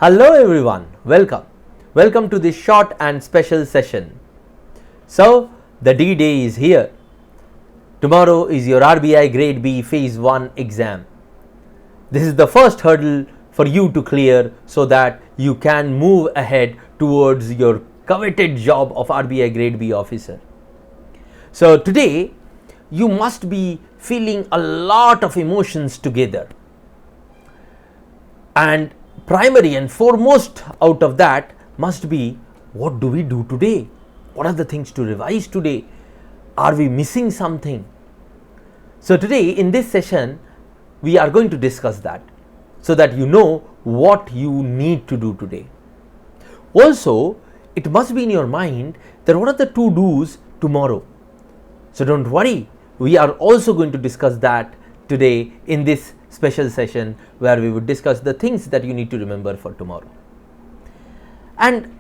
Hello everyone, welcome to this short and special session. So the D-Day is here. Tomorrow is your RBI Grade B Phase 1 exam. This is the first hurdle for you to clear so that you can move ahead towards your coveted job of RBI Grade B officer. So today you must be feeling a lot of emotions together, and primary and foremost out of that must be, what do we do today? What are the things to revise today? Are we missing something? So today in this session we are going to discuss that so that you know what you need to do today. Also, it must be in your mind that what are the to-dos tomorrow. So don't worry, we are also going to discuss that today in this special session where we would discuss the things that you need to remember for tomorrow. And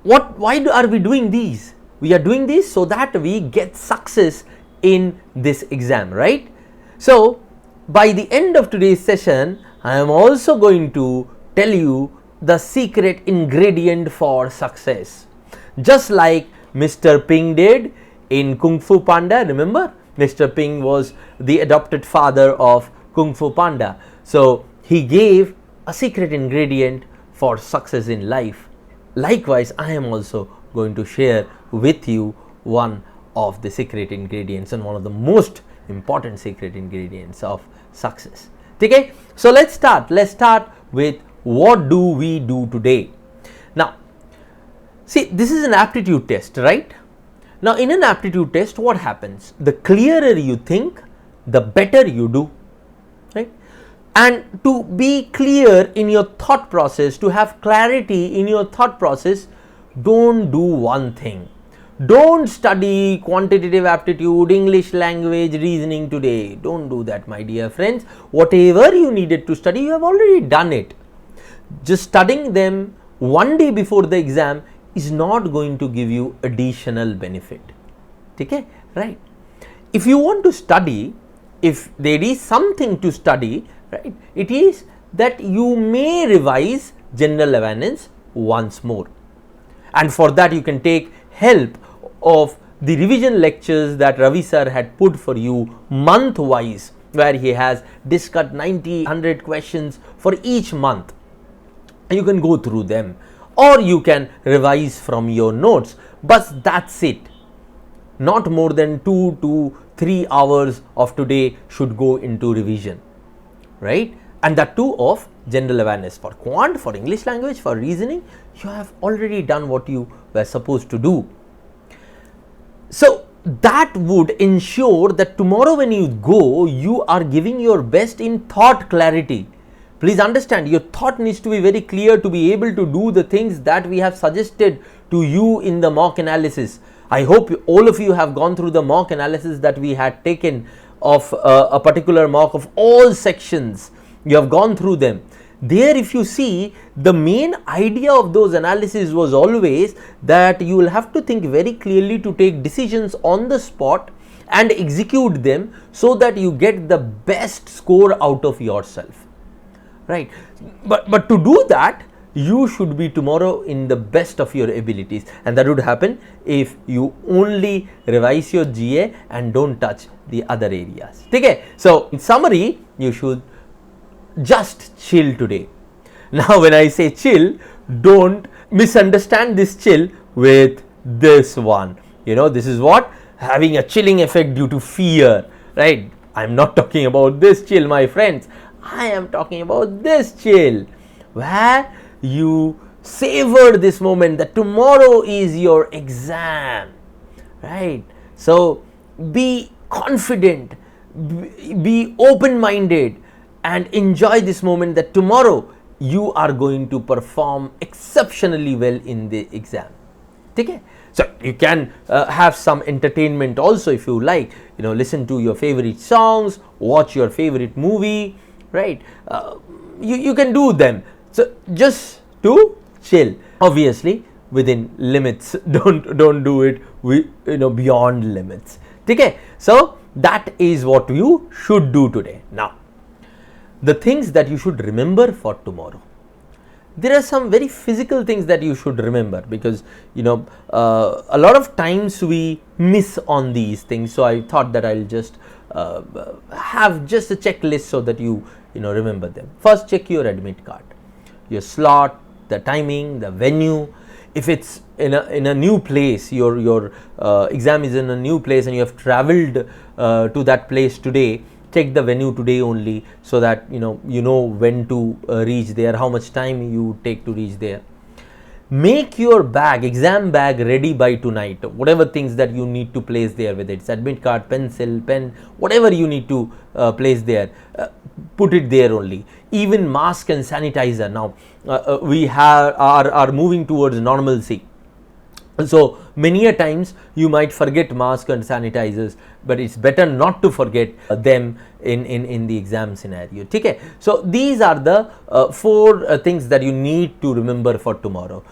why are we doing these? We are doing this so that we get success in this exam, right? So by the end of today's session, I am also going to tell you the secret ingredient for success. Just like Mr. Ping did in Kung Fu Panda, remember? Mr. Ping was the adopted father of Kung Fu Panda. So he gave a secret ingredient for success in life. Likewise, I am also going to share with you one of the secret ingredients and one of the most important secret ingredients of success. Okay, so let's start with what do we do today. Now see, this is an aptitude test, right? Now in an aptitude test, what happens? The clearer you think, the better you do, right? And to be clear in your thought process, to have clarity in your thought process, don't do one thing. Don't study quantitative aptitude, English language, reasoning today. Don't do that, my dear friends. Whatever you needed to study, you have already done it. Just studying them one day before the exam is not going to give you additional benefit. Okay, right? If you want to study, if there is something to study, right, it is that you may revise general awareness once more, and for that you can take help of the revision lectures that Ravi sir had put for you month wise, where he has discussed 90-100 questions for each month. You can go through them, or you can revise from your notes, but that's it. Not more than 2 to 3 hours of today should go into revision, right? And that too of general awareness. For quant, for English language, for reasoning, you have already done what you were supposed to do. So that would ensure that tomorrow when you go, you are giving your best in thought clarity. Please understand, your thought needs to be very clear to be able to do the things that we have suggested to you in the mock analysis. I hope all of you have gone through the mock analysis that we had taken of a particular mock of all sections. You have gone through them. There, if you see, the main idea of those analyses was always that you will have to think very clearly to take decisions on the spot and execute them so that you get the best score out of yourself, right? But to do that, you should be tomorrow in the best of your abilities, and that would happen if you only revise your GA and don't touch the other areas. Okay, so in summary, you should just chill today. Now when I say chill, don't misunderstand this chill with this one. You know, this is what? Having a chilling effect due to fear, right? I am not talking about this chill, my friends. I am talking about this chill, where you savor this moment that tomorrow is your exam, right? So be confident, be open-minded, and enjoy this moment that tomorrow you are going to perform exceptionally well in the exam. Okay? So you can have some entertainment also if you like, you know, listen to your favorite songs, watch your favorite movie, right? You can do them. So just to chill, obviously within limits. Don't do it beyond limits. Okay? So that is what you should do today. Now the things that you should remember for tomorrow. there are some very physical things that you should remember, because a lot of times we miss on these things. So I thought that I'll just have just a checklist so that you remember them. First, check your admit card, your slot, the timing, the venue. If it's in a new place, your exam is in a new place and you have traveled to that place today, check the venue today only, so that you know when to reach there, how much time you take to reach there. Make your bag, exam bag, ready by tonight. Whatever things that you need to place there, whether it's admit card, pencil, pen, whatever you need to place there, put it there only. Even mask and sanitizer. Now we are moving towards normalcy. So many a times you might forget mask and sanitizers, but it's better not to forget them in the exam scenario. Okay? So these are the 4 things that you need to remember for tomorrow.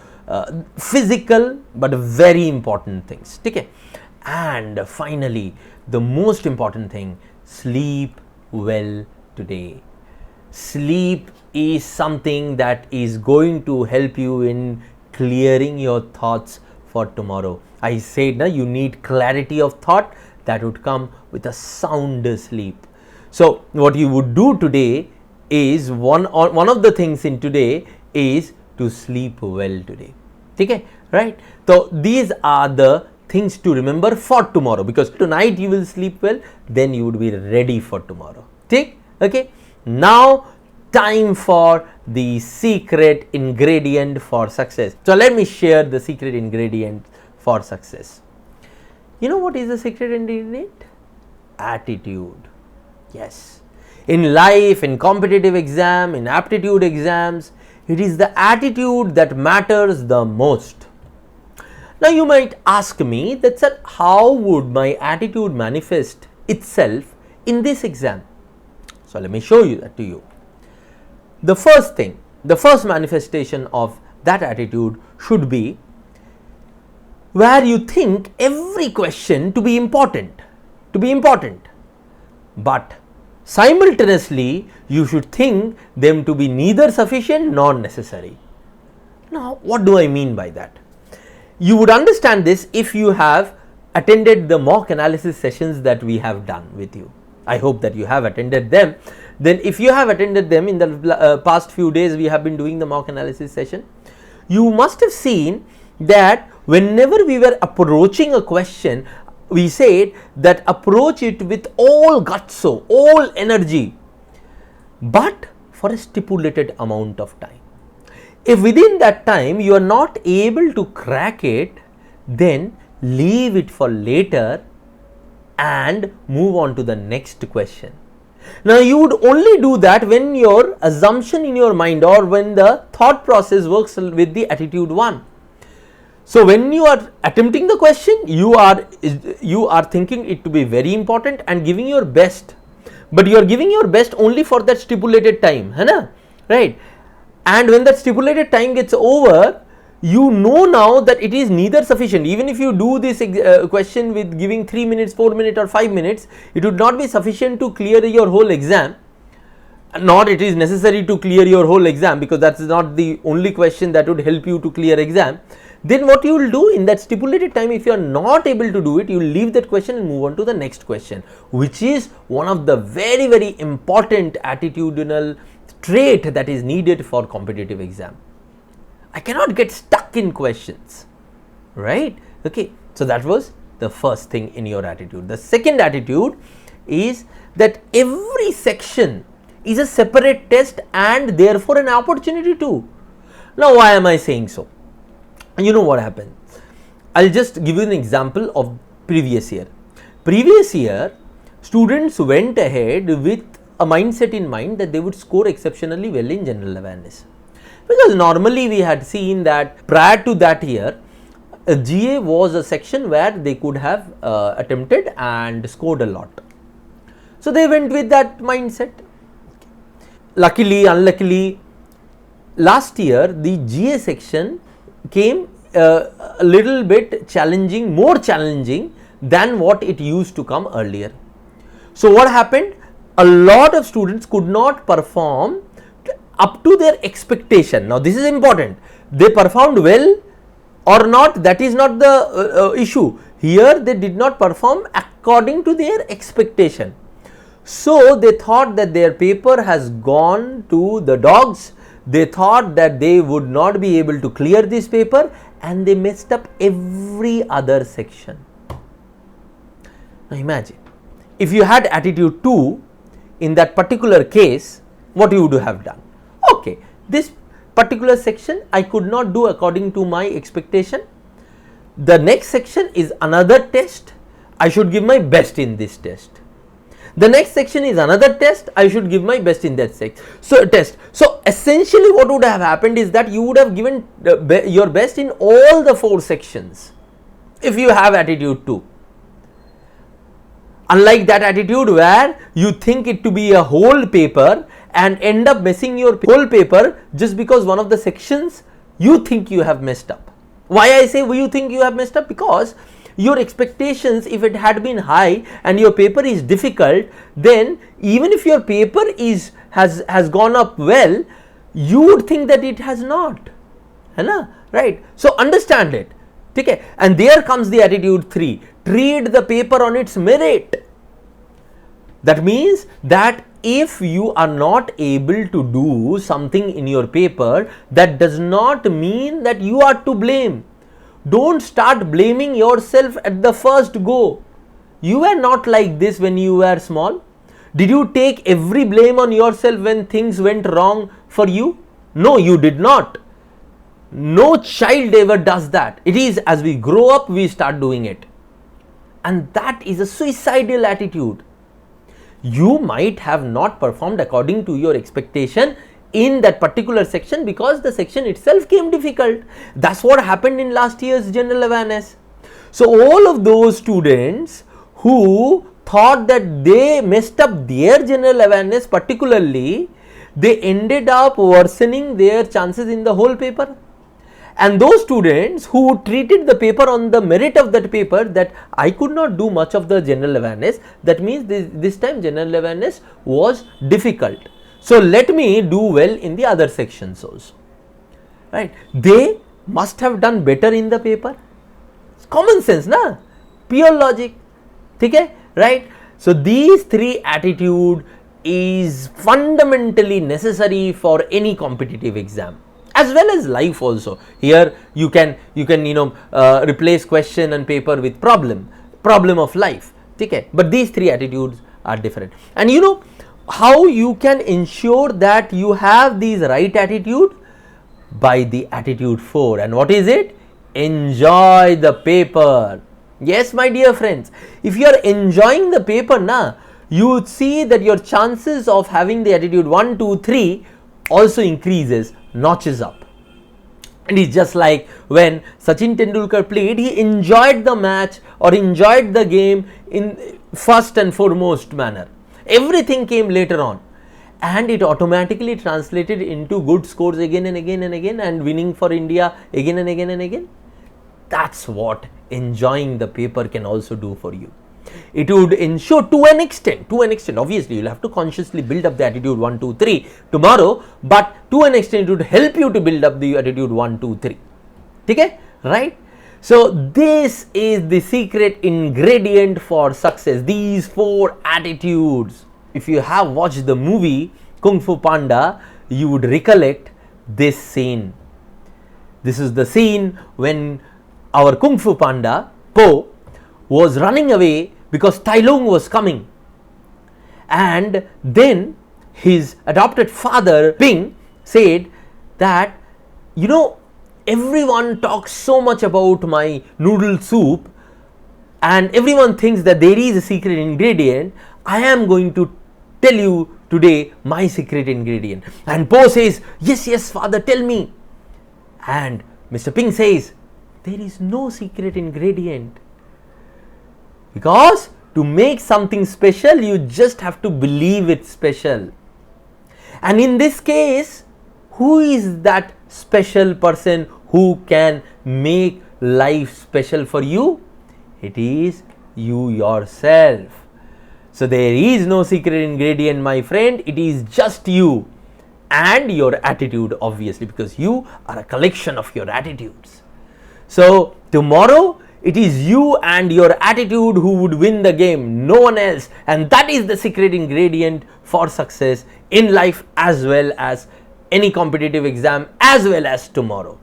Physical but very important things. Okay? And finally, the most important thing, sleep well today. Sleep is something that is going to help you in clearing your thoughts for tomorrow. I said you need clarity of thought that would come with a sound sleep. So what you would do today is one of the things in today is to sleep well today. Okay, right? So these are the things to remember for tomorrow, because tonight you will sleep well, then you would be ready for tomorrow. Okay, now time for the secret ingredient for success. So let me share the secret ingredient for success. You know what is the secret ingredient? Attitude. Yes. In life, in competitive exam, in aptitude exams, it is the attitude that matters the most. Now you might ask me that, sir, how would my attitude manifest itself in this exam? So let me show you that to you. The first thing, the first manifestation of that attitude should be where you think every question to be important, but simultaneously you should think them to be neither sufficient nor necessary. Now, what do I mean by that? You would understand this if you have attended the mock analysis sessions that we have done with you. I hope that you have attended them. Then if you have attended them in the past few days, we have been doing the mock analysis session. You must have seen that whenever we were approaching a question, we said that approach it with all guts, all energy, but for a stipulated amount of time. If within that time you are not able to crack it, then leave it for later and move on to the next question. Now you would only do that when your assumption in your mind, or when the thought process works with the attitude 1. So when you are attempting the question, you are thinking it to be very important and giving your best, but you are giving your best only for that stipulated time, right? And when that stipulated time gets over, you know now that it is neither sufficient. Even if you do this question with giving 3 minutes, 4 minutes or 5 minutes, it would not be sufficient to clear your whole exam, nor it is necessary to clear your whole exam, because that is not the only question that would help you to clear exam. Then what you will do in that stipulated time, if you are not able to do it, you will leave that question and move on to the next question, which is one of the very, very important attitudinal trait that is needed for competitive exam. I cannot get stuck in questions, right? Okay, so that was the first thing in your attitude. The second attitude is that every section is a separate test and therefore an opportunity too. Now, why am I saying so? You know what happened? I'll just give you an example of previous year. Previous year, students went ahead with a mindset in mind that they would score exceptionally well in general awareness. Because normally we had seen that prior to that year, GA was a section where they could have attempted and scored a lot. So they went with that mindset. Luckily, unluckily, last year the GA section came a little bit challenging, more challenging than what it used to come earlier. So what happened? A lot of students could not perform up to their expectation. Now this is important. They performed well or not, that is not the issue. Here they did not perform according to their expectation. So they thought that their paper has gone to the dogs. They thought that they would not be able to clear this paper, and they messed up every other section. Now imagine, if you had attitude 2 in that particular case, what you would have done? Okay, this particular section I could not do according to my expectation. The next section is another test. I should give my best in this test. The next section is another test. I should give my best in that test. So essentially what would have happened is that you would have given your best in all the 4 sections if you have attitude 2. Unlike that attitude where you think it to be a whole paper and end up messing your whole paper just because one of the sections you think you have messed up. Why I say you think you have messed up? Because your expectations, if it had been high and your paper is difficult, then even if your paper has gone up well, you would think that it has not, right? So understand it, okay? And there comes the attitude 3. Treat the paper on its merit. That means that if you are not able to do something in your paper, that does not mean that you are to blame. Don't start blaming yourself at the first go. You were not like this when you were small. Did you take every blame on yourself when things went wrong for you? No, you did not. No child ever does that. It is as we grow up, we start doing it. And that is a suicidal attitude. You might have not performed according to your expectation in that particular section because the section itself came difficult. That's what happened in last year's general awareness. So all of those students who thought that they messed up their general awareness particularly, they ended up worsening their chances in the whole paper. And those students who treated the paper on the merit of that paper, that I could not do much of the general awareness, that means this time general awareness was difficult. So let me do well in the other sections also, right? They must have done better in the paper. It's common sense, na? Pure logic, okay, right? So these 3 attitude is fundamentally necessary for any competitive exam, as well as life also. Here you can replace question and paper with problem of life, okay? But these 3 attitudes are different. And how you can ensure that you have these right attitude? By the attitude 4. And what is it? Enjoy the paper. Yes, my dear friends, if you are enjoying the paper, you would see that your chances of having the attitude 1, 2, 3 also increases, notches up. And it's just like when Sachin Tendulkar played, he enjoyed the match or enjoyed the game in first and foremost manner. Everything came later on, and it automatically translated into good scores again and again and again, and winning for India again and again and again. That's what enjoying the paper can also do for you. It would ensure to an extent, obviously you'll have to consciously build up the attitude 1, 2, 3 tomorrow, but to an extent it would help you to build up the attitude 1, 2, 3. Okay, right? So this is the secret ingredient for success, these 4 attitudes. If you have watched the movie Kung Fu Panda, you would recollect this scene. This is the scene when our Kung Fu Panda, Po, was running away because Tai Lung was coming. And then his adopted father, Ping, said that, everyone talks so much about my noodle soup and everyone thinks that there is a secret ingredient. I am going to tell you today my secret ingredient. And Po says, yes, father, tell me. And Mr. Ping says, there is no secret ingredient. Because to make something special, you just have to believe it's special. And in this case, who is that special person who can make life special for you? It is you yourself. So there is no secret ingredient, my friend. It is just you. and your attitude, obviously, because you are a collection of your attitudes. So tomorrow it is you and your attitude who would win the game, no one else, and that is the secret ingredient for success in life as well as any competitive exam as well as tomorrow,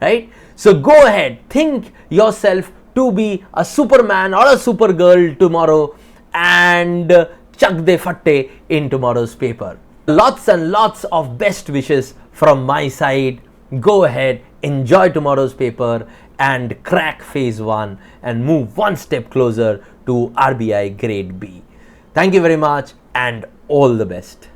right? So go ahead, think yourself to be a superman or a supergirl tomorrow and chuck the fatte in tomorrow's paper. Lots and lots of best wishes from my side. Go ahead, enjoy tomorrow's paper and crack phase 1 and move one step closer to RBI grade B. Thank you very much and all the best.